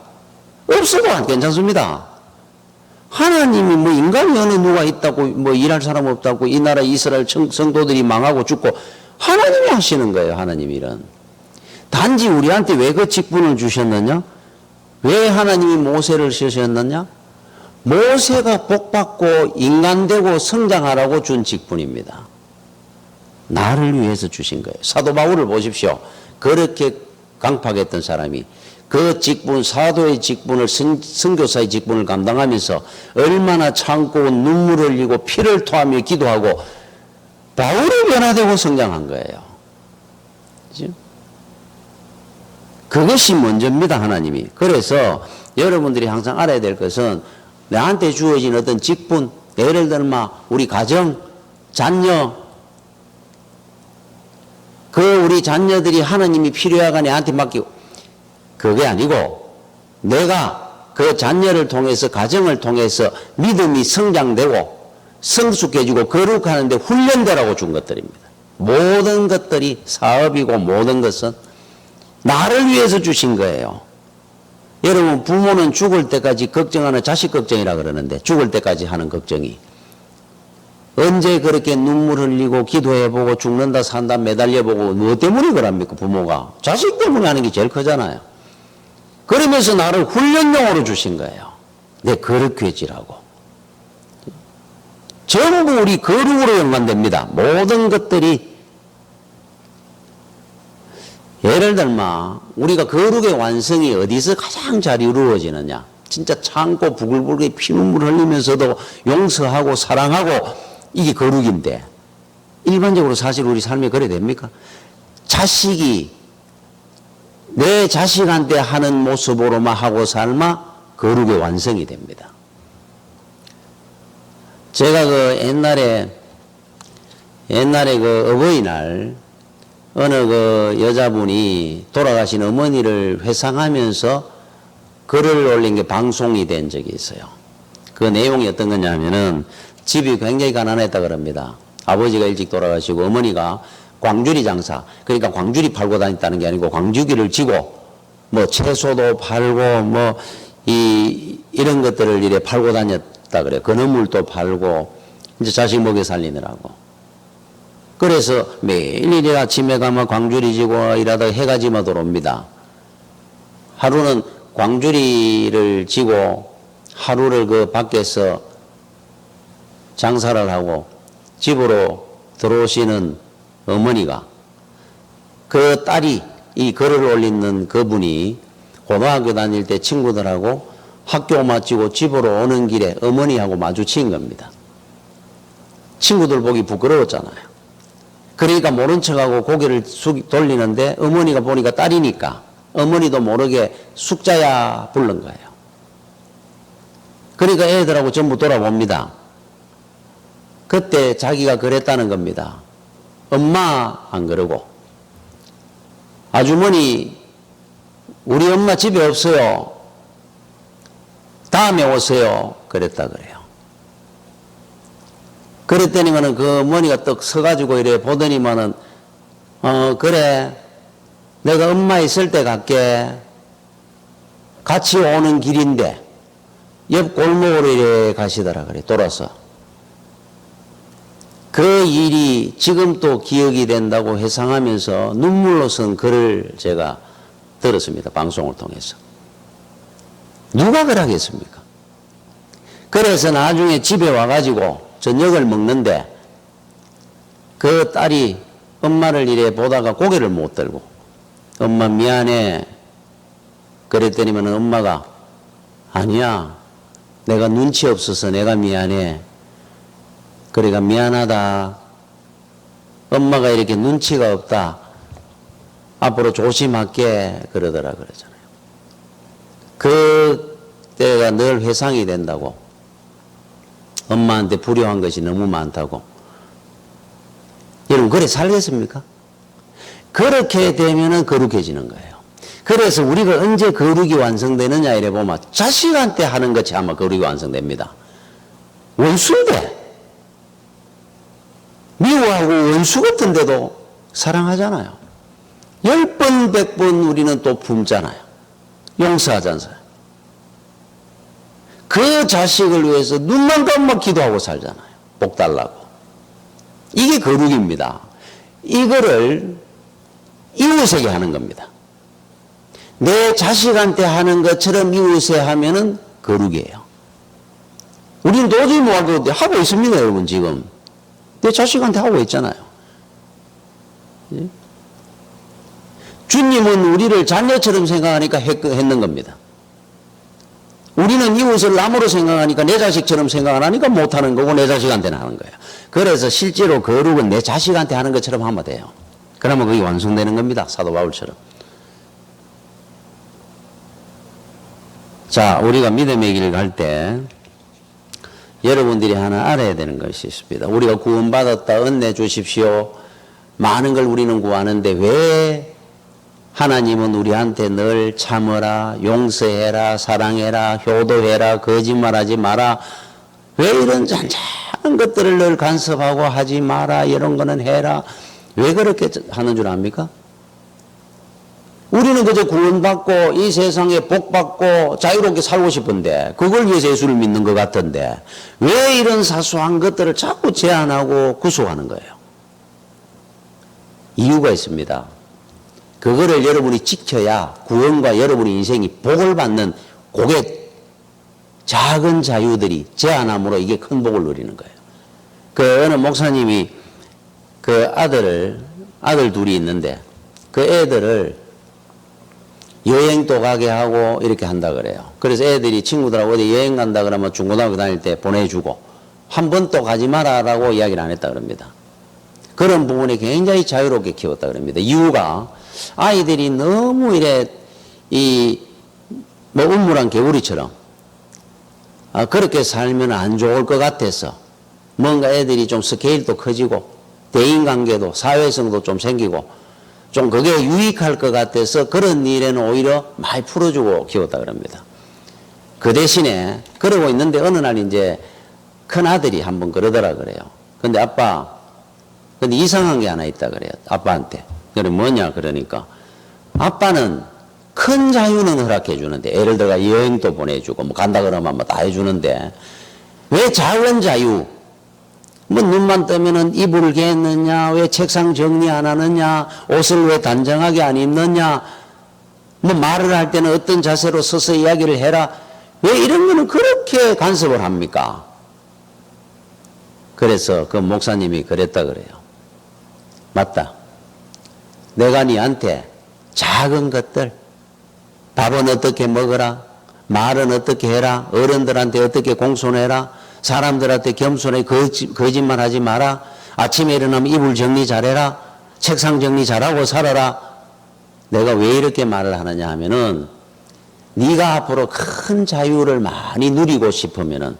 없어도 괜찮습니다. 하나님이 인간이 어느 누가 있다고 일할 사람 없다고 이 나라 이스라엘 성도들이 망하고 죽고 하나님이 하시는 거예요. 하나님 일은. 단지 우리한테 왜 그 직분을 주셨느냐? 왜 하나님이 모세를 쓰셨느냐? 모세가 복받고 인간되고 성장하라고 준 직분입니다. 나를 위해서 주신 거예요. 사도 바울을 보십시오. 그렇게 강팍했던 사람이 그 직분, 사도의 직분을, 선교사의 직분을 감당하면서 얼마나 참고 눈물을 흘리고 피를 토하며 기도하고 바울이 변화되고 성장한 거예요. 그렇죠? 그것이 먼저입니다. 하나님이. 그래서 여러분들이 항상 알아야 될 것은 나한테 주어진 어떤 직분, 예를 들면 우리 가정, 자녀, 그 우리 자녀들이 하나님이 필요하가 내한테 맡기고, 그게 아니고 내가 그 자녀를 통해서, 가정을 통해서 믿음이 성장되고 성숙해지고 거룩하는데 훈련되라고 준 것들입니다. 모든 것들이 사업이고 모든 것은 나를 위해서 주신 거예요. 여러분, 부모는 죽을 때까지 걱정하는 자식 걱정이라 그러는데, 죽을 때까지 하는 걱정이 언제 그렇게 눈물 흘리고 기도해보고 죽는다 산다 매달려보고 뭐 때문에 그럽니까? 부모가 자식 때문에 하는 게 제일 크잖아요. 그러면서 나를 훈련용으로 주신 거예요. 내 거룩해지라고. 전부 우리 거룩으로 연관됩니다. 모든 것들이. 예를 들면 우리가 거룩의 완성이 어디서 가장 잘 이루어지느냐, 진짜 참고 부글부글 피눈물 흘리면서도 용서하고 사랑하고, 이게 거룩인데, 일반적으로 사실 우리 삶이 그래 됩니까? 자식이 내 자식한테 하는 모습으로만 하고 삶아 거룩의 완성이 됩니다. 제가 그 옛날에 그 어버이날 어느 그 여자분이 돌아가신 어머니를 회상하면서 글을 올린 게 방송이 된 적이 있어요. 그 내용이 어떤 거냐면은 집이 굉장히 가난했다 그럽니다. 아버지가 일찍 돌아가시고 어머니가 광주리 장사, 그러니까 광주리 팔고 다녔다는 게 아니고 광주기를 지고 뭐 채소도 팔고 뭐 이런 것들을 이래 팔고 다녔다 그래요. 건어물도 팔고 이제 자식 먹여 살리느라고. 그래서 매일 아침에 가면 광주리 지고 일하다가 해가 지면 들어옵니다. 하루는 광주리를 지고 하루를 그 밖에서 장사를 하고 집으로 들어오시는 어머니가, 그 딸이 이 글을 올리는 그분이 고등학교 다닐 때 친구들하고 학교 마치고 집으로 오는 길에 어머니하고 마주친 겁니다. 친구들 보기 부끄러웠잖아요. 그러니까 모른 척하고 고개를 돌리는데 어머니가 보니까 딸이니까 어머니도 모르게 숙자야 부른 거예요. 그러니까 애들하고 전부 돌아봅니다. 그때 자기가 그랬다는 겁니다. 엄마 안 그러고, 아주머니 우리 엄마 집에 없어요. 다음에 오세요. 그랬다 그래요. 그랬더니만은 그 어머니가 떡 서가지고 이래 보더니만은 그래 내가 엄마 있을 때 갈게. 같이 오는 길인데 옆 골목으로 이래 가시더라 그래. 돌아서. 그 일이 지금 또 기억이 된다고 회상하면서 눈물로 쓴 글을 제가 들었습니다. 방송을 통해서. 누가 그러겠습니까? 그래서 나중에 집에 와가지고 저녁을 먹는데 그 딸이 엄마를 이래 보다가 고개를 못 들고 엄마 미안해 그랬더니만 엄마가 아니야 내가 눈치 없어서 내가 미안해. 그러니까 미안하다. 엄마가 이렇게 눈치가 없다. 앞으로 조심할게. 그러더라 그러잖아요. 그때가 늘 회상이 된다고. 엄마한테 불효한 것이 너무 많다고. 여러분 그래 살겠습니까? 그렇게 되면은 거룩해지는 거예요. 그래서 우리가 언제 거룩이 완성되느냐 이래 보면 자식한테 하는 것이 아마 거룩이 완성됩니다. 원수인데 미워하고 원수 같은데도 사랑하잖아요. 10번 100번 우리는 또 품잖아요. 용서하잖아요. 그 자식을 위해서 눈만 감고 기도하고 살잖아요. 복 달라고. 이게 거룩입니다. 이거를 이웃에게 하는 겁니다. 내 자식한테 하는 것처럼 이웃에 하면은 거룩이에요. 우리는 도저히 못 하고 있습니다, 여러분 지금. 내 자식한테 하고 있잖아요. 예? 주님은 우리를 자녀처럼 생각하니까 했는 겁니다. 우리는 이웃을 남으로 생각하니까 내 자식처럼 생각을 하니까 못하는 거고 내 자식한테는 하는 거예요. 그래서 실제로 거룩은 내 자식한테 하는 것처럼 하면 돼요. 그러면 그게 완성되는 겁니다. 사도 바울처럼. 자, 우리가 믿음의 길을 갈 때 여러분들이 하나 알아야 되는 것이 있습니다. 우리가 구원받았다, 은혜 주십시오. 많은 걸 우리는 구하는데 왜 하나님은 우리한테 늘 참으라, 용서해라, 사랑해라, 효도해라, 거짓말하지 마라, 왜 이런 잔잔한 것들을 늘 간섭하고 하지 마라, 이런 거는 해라, 왜 그렇게 하는 줄 압니까? 우리는 그저 구원받고 이 세상에 복받고 자유롭게 살고 싶은데 그걸 위해서 예수를 믿는 것 같은데 왜 이런 사소한 것들을 자꾸 제한하고 구속하는 거예요? 이유가 있습니다. 그거를 여러분이 지켜야 구원과 여러분의 인생이 복을 받는 그게 작은 자유들이 제한함으로 이게 큰 복을 누리는 거예요. 그 어느 목사님이 그 아들 둘이 있는데 그 애들을 여행도 가게 하고 이렇게 한다 그래요. 그래서 애들이 친구들하고 어디 여행 간다 그러면 중고등학교 다닐 때 보내주고 한 번 또 가지 마라라고 이야기를 안 했다 그럽니다. 그런 부분에 굉장히 자유롭게 키웠다 그럽니다. 이유가 아이들이 너무 이래 뭐 우물한 개구리처럼 그렇게 살면 안 좋을 것 같아서 뭔가 애들이 좀 스케일도 커지고 대인관계도 사회성도 좀 생기고 좀 그게 유익할 것 같아서 그런 일에는 오히려 많이 풀어주고 키웠다 그럽니다. 그 대신에 그러고 있는데 어느 날 이제 큰 아들이 한번 그러더라 그래요. 근데 아빠, 근데 이상한 게 하나 있다 그래요. 아빠한테. 그래 뭐냐 그러니까 아빠는 큰 자유는 허락해 주는데 예를 들어 여행도 보내주고 뭐 간다 그러면 뭐 다 해주는데 왜 작은 자유 뭐 눈만 뜨면은 이불을 개했느냐, 왜 책상 정리 안 하느냐, 옷을 왜 단정하게 안 입느냐, 뭐 말을 할 때는 어떤 자세로 서서 이야기를 해라, 왜 이런 거는 그렇게 간섭을 합니까? 그래서 그 목사님이 그랬다 그래요. 맞다. 내가 니한테 작은 것들, 밥은 어떻게 먹어라, 말은 어떻게 해라, 어른들한테 어떻게 공손해라, 사람들한테 겸손해 거짓말 하지 마라, 아침에 일어나면 이불 정리 잘해라, 책상 정리 잘하고 살아라. 내가 왜 이렇게 말을 하느냐 하면은 네가 앞으로 큰 자유를 많이 누리고 싶으면은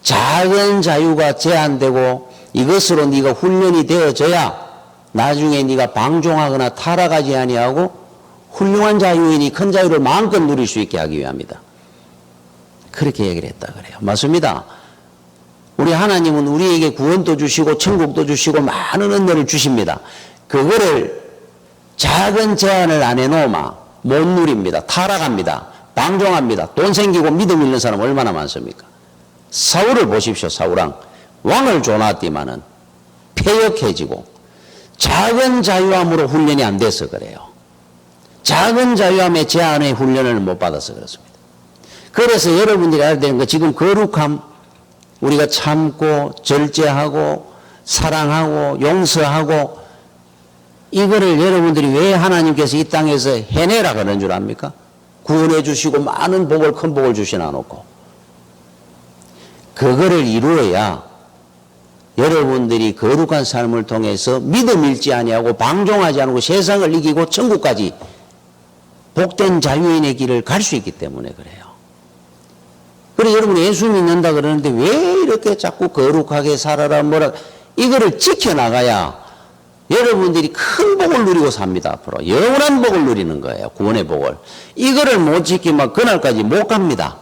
작은 자유가 제한되고 이것으로 네가 훈련이 되어져야 나중에 네가 방종하거나 타락하지 아니하고 훌륭한 자유이니 큰 자유를 마음껏 누릴 수 있게 하기 위함이다. 그렇게 얘기를 했다 그래요. 맞습니다. 우리 하나님은 우리에게 구원도 주시고 천국도 주시고 많은 은혜를 주십니다. 그거를 작은 제한을 안 해놓으면 못 누립니다. 타락합니다. 방종합니다. 돈 생기고 믿음 있는 사람 얼마나 많습니까? 사울을 보십시오. 사울왕 왕을 줘놨지만은 폐역해지고 작은 자유함으로 훈련이 안 돼서 그래요. 작은 자유함의 제한의 훈련을 못 받아서 그렇습니다. 그래서 여러분들이 알아야 되는 거 지금 거룩함, 우리가 참고 절제하고 사랑하고 용서하고 이거를 여러분들이 왜 하나님께서 이 땅에서 해내라 그러는 줄 압니까? 구원해 주시고 많은 복을 큰 복을 주시나 놓고 그거를 이루어야 여러분들이 거룩한 삶을 통해서 믿음 잃지 아니하고 방종하지 않고 세상을 이기고 천국까지 복된 자유인의 길을 갈 수 있기 때문에 그래요. 그래서 여러분이 예수 믿는다 그러는데 왜 이렇게 자꾸 거룩하게 살아라 뭐라 이거를 지켜나가야 여러분들이 큰 복을 누리고 삽니다. 앞으로 영원한 복을 누리는 거예요. 구원의 복을. 이거를 못 지키면 그날까지 못 갑니다.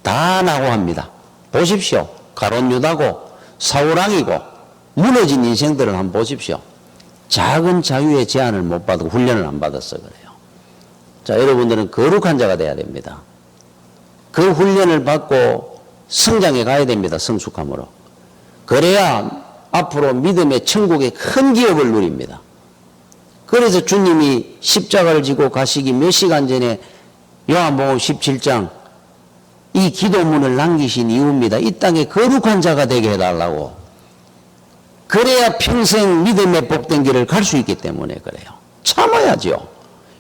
다 낙오합니다. 보십시오. 가룟 유다고 사울왕이고 무너진 인생들을 한번 보십시오. 작은 자유의 제한을 못 받고 훈련을 안 받았어 그래요. 자, 여러분들은 거룩한 자가 돼야 됩니다. 그 훈련을 받고 성장해 가야 됩니다. 성숙함으로. 그래야 앞으로 믿음의 천국의 큰 기업을 누립니다. 그래서 주님이 십자가를 지고 가시기 몇 시간 전에 요한복음 17장 이 기도문을 남기신 이유입니다. 이 땅에 거룩한 자가 되게 해달라고. 그래야 평생 믿음의 복된 길을 갈 수 있기 때문에 그래요. 참아야죠.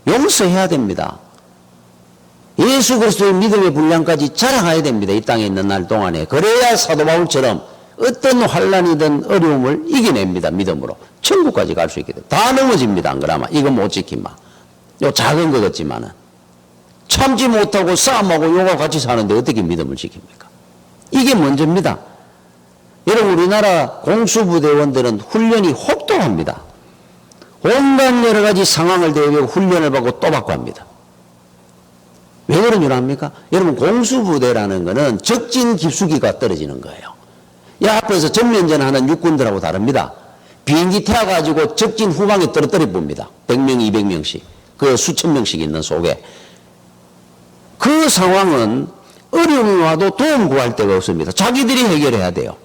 용서해야 됩니다. 예수 그리스도의 믿음의 분량까지 자라가야 됩니다. 이 땅에 있는 날 동안에. 그래야 사도 바울처럼 어떤 환난이든 어려움을 이겨냅니다. 믿음으로. 천국까지 갈 수 있게 됩니다. 다 넘어집니다. 안 그러면. 이거 못 지키면. 요 작은 것 같지만은. 참지 못하고 싸움하고 욕하고 같이 사는데 어떻게 믿음을 지킵니까? 이게 먼저입니다. 여러분 우리나라 공수부대원들은 훈련이 혹독합니다. 온갖 여러 가지 상황을 대비하고 훈련을 받고 또 받고 합니다. 왜 그런 줄 압니까? 여러분, 공수부대라는 거는 적진 깊숙이가 떨어지는 거예요. 야, 앞에서 전면전하는 육군들하고 다릅니다. 비행기 태워가지고 적진 후방에 떨어뜨려 봅니다. 100명, 200명씩. 그 수천 명씩 있는 속에. 그 상황은 어려움이 와도 도움 구할 데가 없습니다. 자기들이 해결해야 돼요.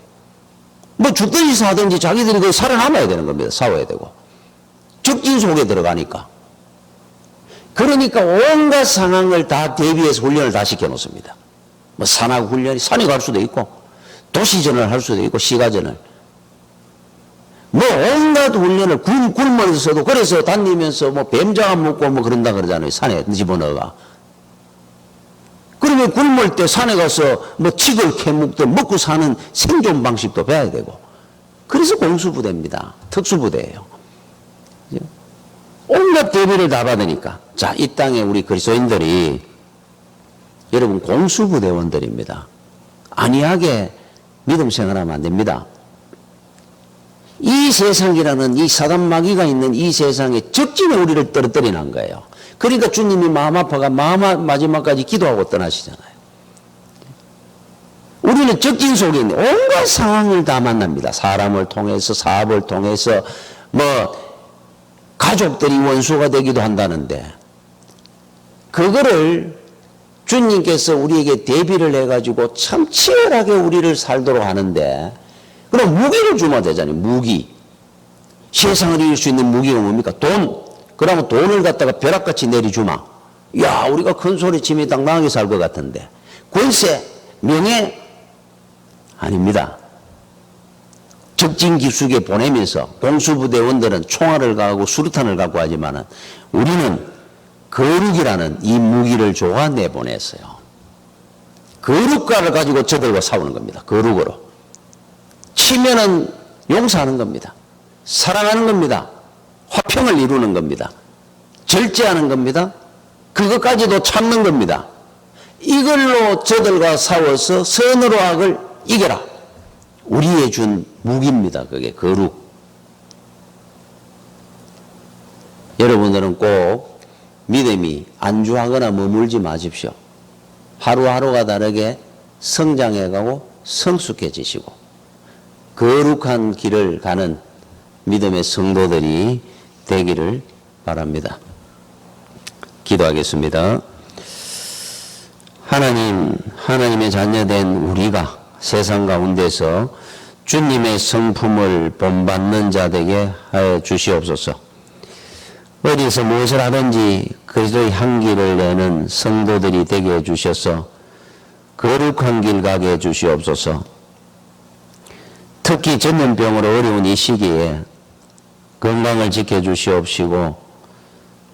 뭐 죽든지 사든지 자기들이 그 살아남아야 되는 겁니다. 싸워야 되고. 적진 속에 들어가니까. 그러니까 온갖 상황을 다 대비해서 훈련을 다 시켜놓습니다. 뭐 산악 훈련이 산에 갈 수도 있고 도시전을 할 수도 있고 시가전을. 뭐 온갖 훈련을 굶으면서도 그래서 다니면서 뭐 뱀장아 먹고 뭐 그런다 그러잖아요. 산에 집어넣어가. 그러면 굶을 때 산에 가서 뭐 칡을 캐먹든 먹고 사는 생존 방식도 배워야 되고. 그래서 공수부대입니다. 특수부대예요. 온갖 대비를 다 받으니까. 자, 이 땅에 우리 그리스도인들이 여러분 공수부대원들입니다. 안이하게 믿음 생활하면 안 됩니다. 이 세상이라는 이 사단 마귀가 있는 이 세상에 적진에 우리를 떨어뜨리는 거예요. 그러니까 주님이 마음 아파가 마지막까지 기도하고 떠나시잖아요. 우리는 적진 속에 있는 온갖 상황을 다 만납니다. 사람을 통해서, 사업을 통해서, 뭐 가족들이 원수가 되기도 한다는데, 그거를 주님께서 우리에게 대비를 해가지고 참 치열하게 우리를 살도록 하는데, 그럼 무기를 주면 되잖아요. 무기. 세상을 이길 수 있는 무기가 뭡니까? 돈. 그러면 돈을 갖다가 벼락같이 내려주마. 야, 우리가 큰 소리 치면 당당하게 살 것 같은데. 권세, 명예? 아닙니다. 적진 깊숙이 보내면서 공수부대원들은 총알을 가고 수류탄을 갖고 하지만은 우리는 거룩이라는 이 무기를 조가 내보냈어요. 거룩과를 가지고 저들과 싸우는 겁니다. 거룩으로. 치면은 용서하는 겁니다. 사랑하는 겁니다. 화평을 이루는 겁니다. 절제하는 겁니다. 그것까지도 참는 겁니다. 이걸로 저들과 싸워서 선으로 악을 이겨라. 우리의 준 무기입니다. 그게 거룩. 여러분들은 꼭 믿음이 안주하거나 머물지 마십시오. 하루하루가 다르게 성장해가고 성숙해지시고 거룩한 길을 가는 믿음의 성도들이 되기를 바랍니다. 기도하겠습니다. 하나님의 자녀된 우리가 세상 가운데서 주님의 성품을 본받는 자 되게 하여 주시옵소서. 어디서 무엇을 하든지 그리스도의 향기를 내는 성도들이 되게 해 주셔서 거룩한 길 가게 해 주시옵소서. 특히 전염병으로 어려운 이 시기에 건강을 지켜주시옵시고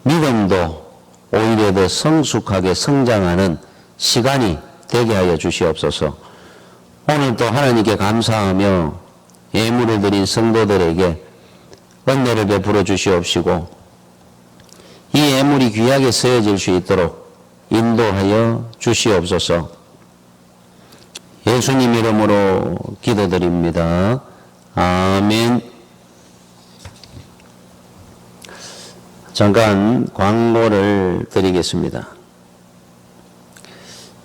믿음도 오히려 더 성숙하게 성장하는 시간이 되게 하여 주시옵소서. 오늘도 하나님께 감사하며 예물을 드린 성도들에게 은혜를 베풀어 주시옵시고 이 예물이 귀하게 쓰여질 수 있도록 인도하여 주시옵소서. 예수님 이름으로 기도드립니다. 아멘. 잠깐 광고를 드리겠습니다.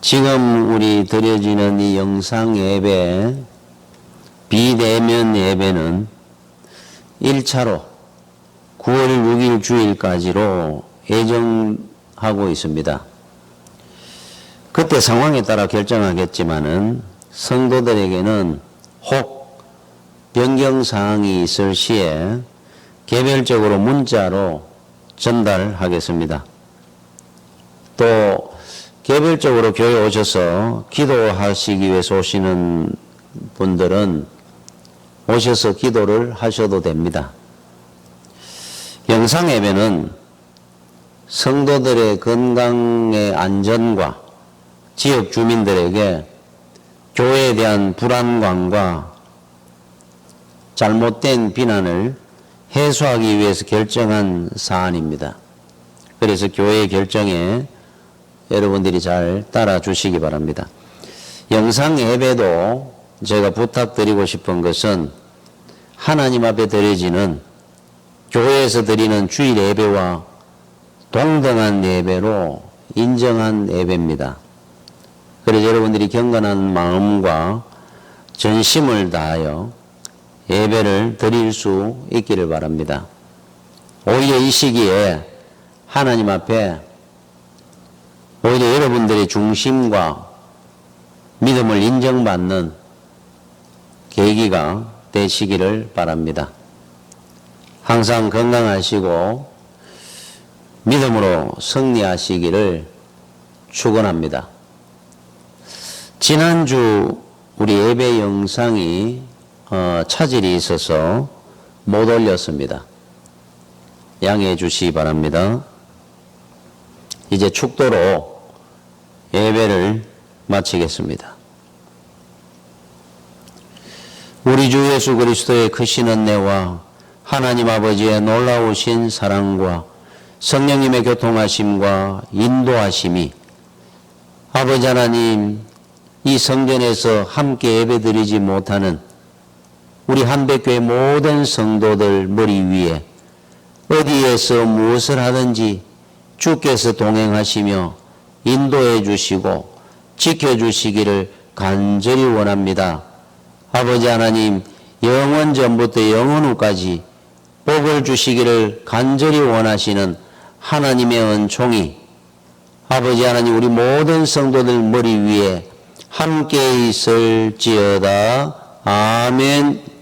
지금 우리 드려지는 이 영상 예배, 비대면 예배는 1차로 9월 6일 주일까지로 예정하고 있습니다. 그때 상황에 따라 결정하겠지만은 성도들에게는 혹 변경사항이 있을 시에 개별적으로 문자로 전달하겠습니다. 또 개별적으로 교회 오셔서 기도하시기 위해서 오시는 분들은 오셔서 기도를 하셔도 됩니다. 영상 예배는 성도들의 건강의 안전과 지역 주민들에게 교회에 대한 불안감과 잘못된 비난을 해소하기 위해서 결정한 사안입니다. 그래서 교회의 결정에 여러분들이 잘 따라 주시기 바랍니다. 영상 예배도 제가 부탁드리고 싶은 것은 하나님 앞에 드려지는 교회에서 드리는 주일 예배와 동등한 예배로 인정한 예배입니다. 그래서 여러분들이 경건한 마음과 전심을 다하여 예배를 드릴 수 있기를 바랍니다. 오히려 이 시기에 하나님 앞에 오히려 여러분들의 중심과 믿음을 인정받는 계기가 되시기를 바랍니다. 항상 건강하시고 믿음으로 승리하시기를 축원합니다. 지난주 우리 예배 영상이 차질이 있어서 못 올렸습니다. 양해해 주시기 바랍니다. 이제 축도로 예배를 마치겠습니다. 우리 주 예수 그리스도의 크신 은혜와 하나님 아버지의 놀라우신 사랑과 성령님의 교통하심과 인도하심이 아버지 하나님 이 성전에서 함께 예배드리지 못하는 우리 한백교회 모든 성도들 머리 위에 어디에서 무엇을 하든지 주께서 동행하시며 인도해 주시고 지켜주시기를 간절히 원합니다. 아버지 하나님 영원 전부터 영원 후까지 복을 주시기를 간절히 원하시는 하나님의 은총이 아버지 하나님 우리 모든 성도들 머리 위에 함께 있을지어다. 아멘.